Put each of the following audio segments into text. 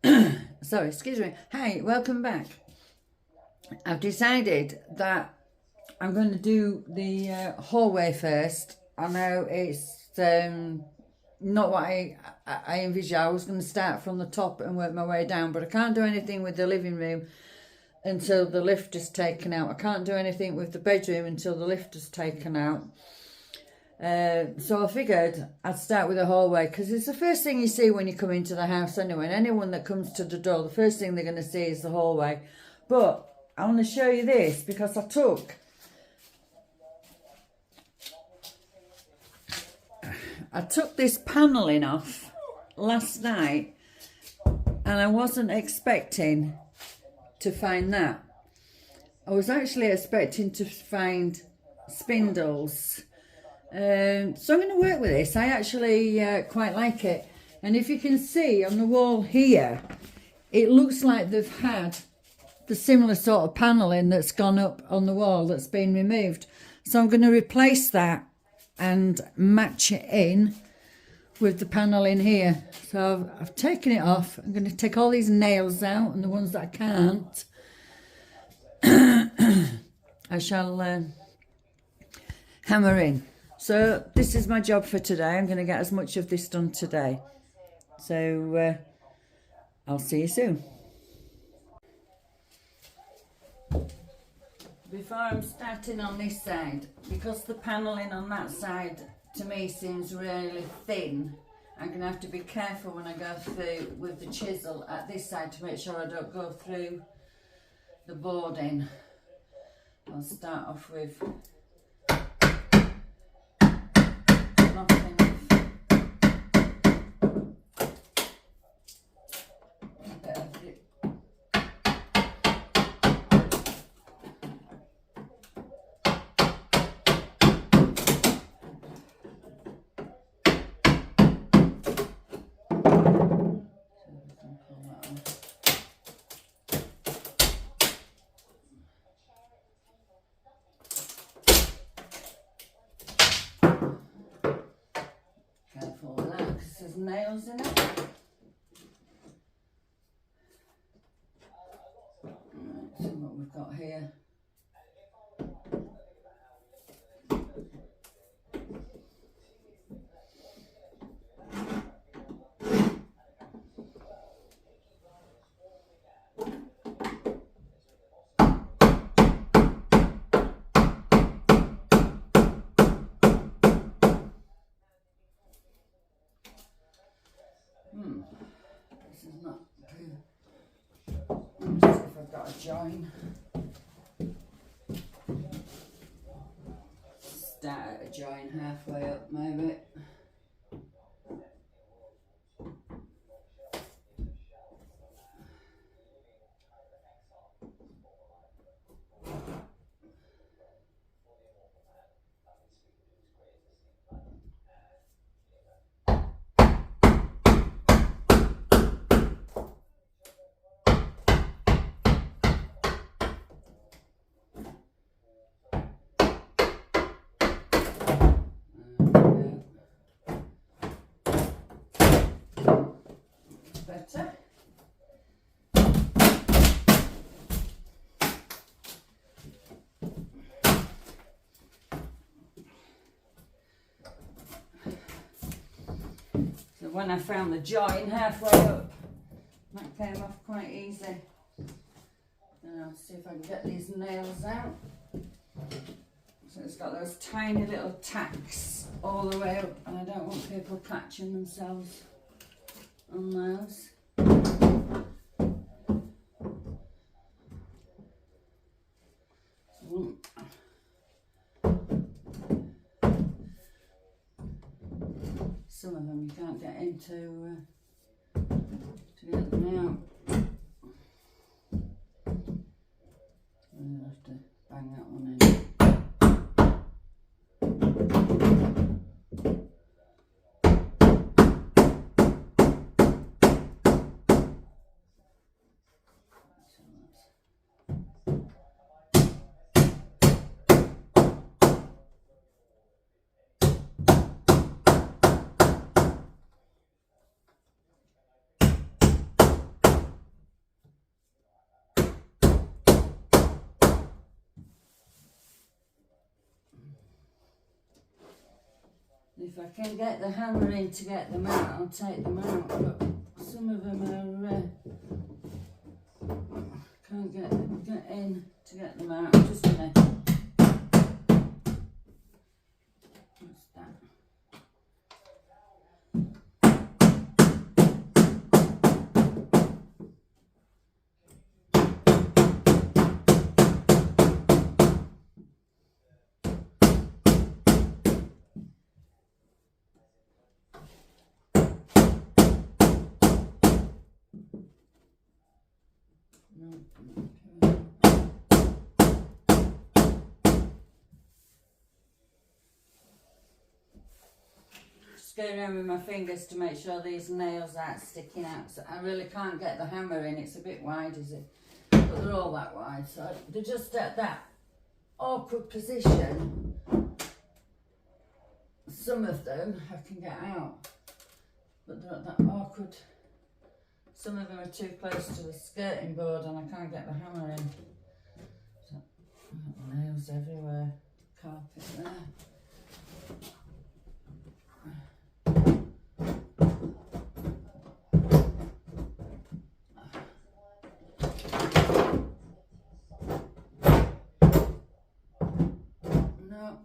Sorry, excuse me. Hi, welcome back. I've decided that I'm going to do the hallway first. I know it's not what I envisioned. I was going to start from the top and work my way down, but I can't do anything with the living room until the lift is taken out. I can't do anything with the bedroom until the lift is taken out. So I figured I'd start with the hallway because it's the first thing you see when you come into the house anyway. And anyone that comes to the door, the first thing they're going to see is the hallway. But I want to show you this because I took this panelling off last night and I wasn't expecting to find that. I was actually expecting to find spindles. So I'm going to work with this. I actually quite like it. And if you can see on the wall here, it looks like they've had the similar sort of panelling that's gone up on the wall that's been removed. So I'm going to replace that and match it in with the panelling here. So I've taken it off. I'm going to take all these nails out and the ones that I can't. I shall hammer in. So this is my job for today. I'm going to get as much of this done today. So I'll see you soon. Before I'm starting on this side, because the panelling on that side to me seems really thin, I'm going to have to be careful when I go through with the chisel at this side to make sure I don't go through the boarding. I'll start off with knocking off a bit of it. Careful with that because there's nails in it. Right, see what we've got here. This is not too. Let me see if I've got a join. Start at a join halfway up, maybe. Better. So when I found the join halfway up, that came off quite easy. And I'll see if I can get these nails out. So it's got those tiny little tacks all the way up, and I don't want people catching themselves on those. Some of them you can't get into to get them out. I'll have to bang that one in. If I can get the hammer in to get them out, I'll take them out, but some of them are, can't get in to get them out. Just a minute. What's that? Just going around with my fingers to make sure these nails aren't sticking out. So I really can't get the hammer in. It's a bit wide, is it? But they're all that wide, so they're just at that awkward position. Some of them I can get out, but they're at that awkward. Some of them are too close to the skirting board and I can't get the hammer in. So, nails everywhere. Carpet there. No.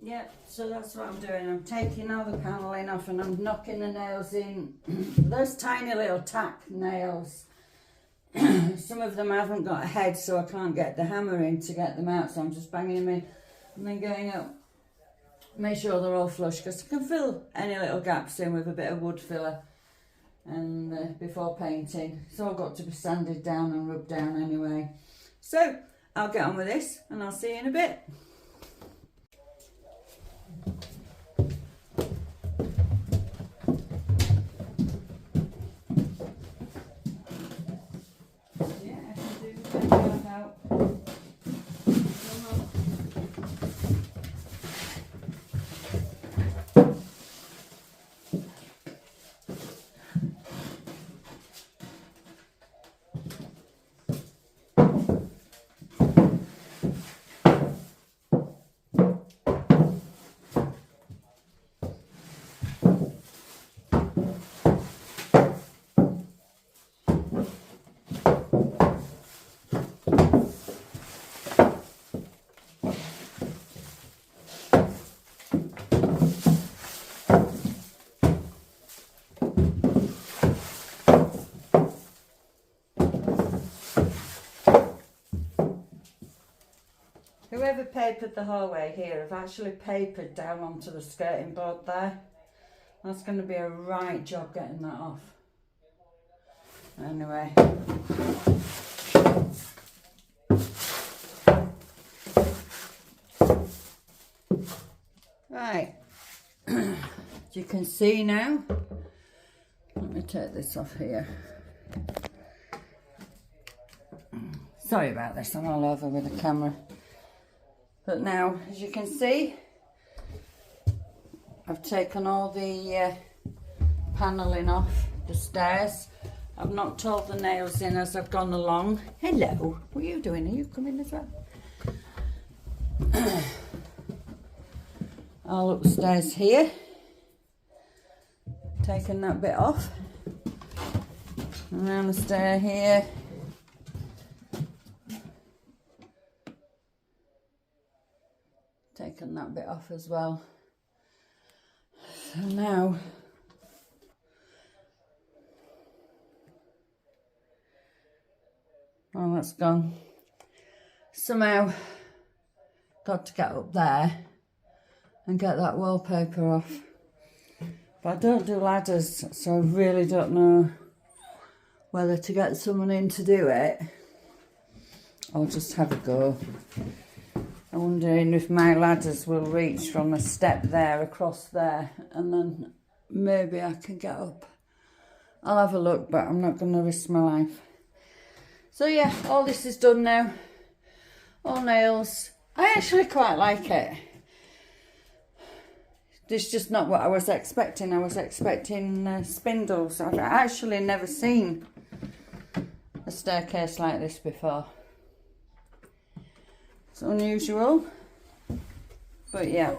Yep, so that's what I'm doing. I'm taking all the paneling off and I'm knocking the nails in. Those tiny little tack nails, some of them haven't got a head, so I can't get the hammer in to get them out, so I'm just banging them in and then going up. Make sure they're all flush, because I can fill any little gaps in with a bit of wood filler and before painting. It's all got to be sanded down and rubbed down anyway. So I'll get on with this and I'll see you in a bit. Whoever papered the hallway here have actually papered down onto the skirting board there. That's going to be a right job getting that off. Anyway. Right. You can see now. Let me take this off here. Sorry about this, I'm all over with the camera. But now, as you can see, I've taken all the panelling off the stairs. I've knocked all the nails in as I've gone along. Hello, what are you doing? Are you coming as well? all upstairs here. Taking that bit off. And around the stair here. Taking that bit off as well. So now, oh, that's gone. Somehow got to get up there and get that wallpaper off. But I don't do ladders, so I really don't know whether to get someone in to do it or just have a go. I'm wondering if my ladders will reach from the step there across there, and then maybe I can get up. I'll have a look, but I'm not going to risk my life. So yeah, all this is done now. All nails. I actually quite like it. It's just not what I was expecting. I was expecting spindles. I've actually never seen a staircase like this before. It's unusual, but yeah,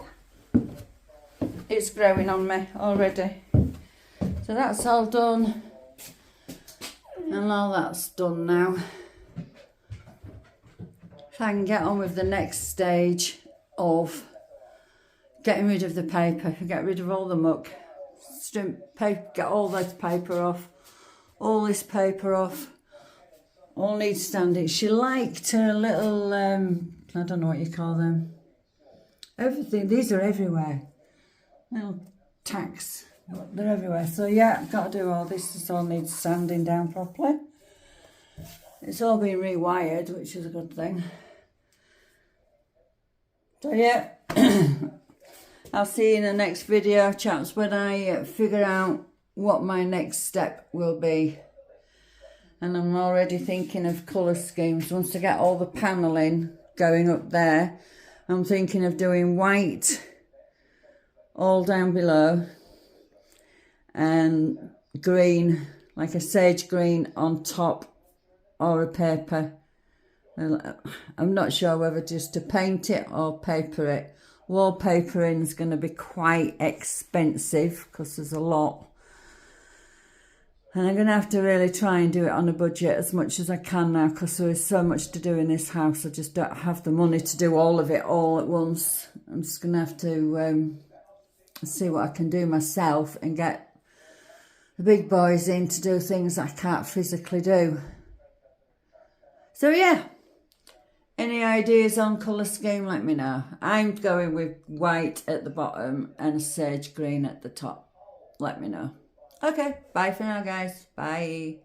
it's growing on me already. So that's all done, and all that's done now. So I can get on with the next stage of getting rid of the paper, get rid of all the muck, get all this paper off, all this paper off, all needs standing. She liked her little, I don't know what you call them, everything, these are everywhere, little tacks, they're everywhere. So yeah, got to do all this, this all needs sanding down properly. It's all been rewired, which is a good thing. So yeah. I'll see you in the next video, chaps, when I figure out what my next step will be. And I'm already thinking of colour schemes. Once I get all the panelling going up there, I'm thinking of doing white all down below and green, like a sage green on top, or a paper. I'm not sure whether just to paint it or paper it. Wallpapering is going to be quite expensive because there's a lot, and I'm going to have to really try and do it on a budget as much as I can now, because there is so much to do in this house. I just don't have the money to do all of it all at once. I'm just going to have to see what I can do myself and get the big boys in to do things I can't physically do. So yeah. Any ideas on colour scheme, let me know. I'm going with white at the bottom and sage green at the top. Let me know. Okay, bye for now, guys. Bye.